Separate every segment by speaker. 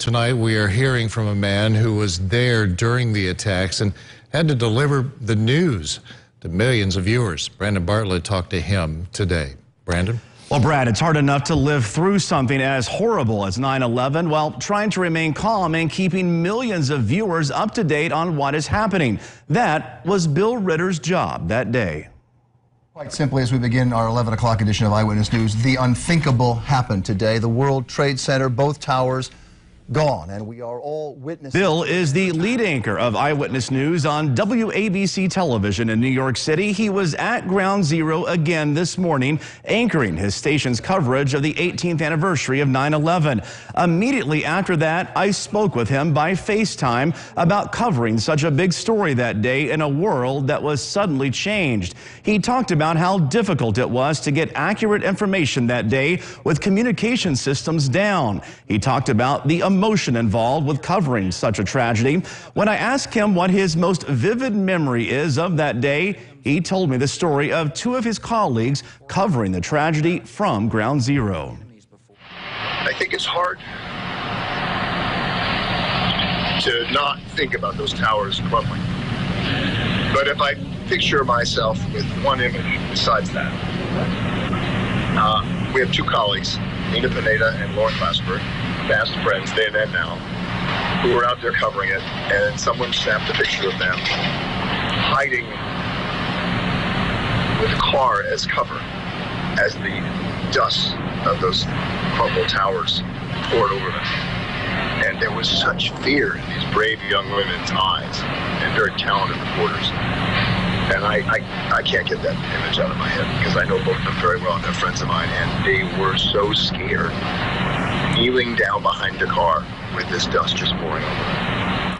Speaker 1: Tonight we are hearing from a man who was there during the attacks and had to deliver the news to millions of viewers. Brandon Bartlett talked to him today. Brandon?
Speaker 2: Well, Brad, it's hard enough to live through something as horrible as 9/11 while trying to remain calm and keeping millions of viewers up to date on what is happening. That was Bill Ritter's job that day.
Speaker 3: Quite simply, as we begin our 11 o'clock edition of Eyewitness News, the unthinkable happened today. The World Trade Center, both towers, gone, and we are all witnessing.
Speaker 2: Bill is the lead anchor of Eyewitness News on WABC television in New York City. He was at Ground Zero again this morning, anchoring his station's coverage of the 18th anniversary of 9/11. Immediately after that, I spoke with him by FaceTime about covering such a big story that day in a world that was suddenly changed. He talked about how difficult it was to get accurate information that day with communication systems down. He talked about the emotion involved with covering such a tragedy. When I asked him what his most vivid memory is of that day, he told me the story of two of his colleagues covering the tragedy from Ground Zero.
Speaker 4: I think it's hard to not think about those towers crumbling. But if I picture myself with one image besides that, we have two colleagues, Nina Pineda and Lauren Glassberg, fast friends then and now, who were out there covering it, and someone snapped a picture of them hiding with a car as cover as the dust of those crumbled towers poured over them. And there was such fear in these brave young women's eyes and very talented reporters. And I can't get that image out of my head because I know both of them very well and they're friends of mine, and they were so scared, kneeling down behind the car with this dust just pouring over them.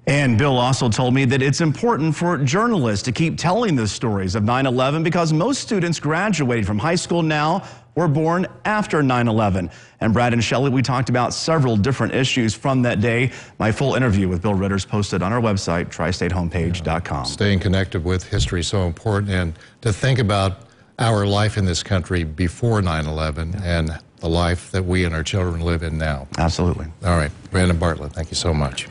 Speaker 2: And Bill also told me that it's important for journalists to keep telling the stories of 9/11 because most students graduating from high school now were born after 9/11. And Brad and Shelley, we talked about several different issues from that day. My full interview with Bill Ritter is posted on our website, tristatehomepage.com.
Speaker 1: Staying connected with history is so important, and to think about our life in this country before 9/11 and the life that we and our children live in now.
Speaker 2: Absolutely.
Speaker 1: All right, Brandon Bartlett, thank you so much.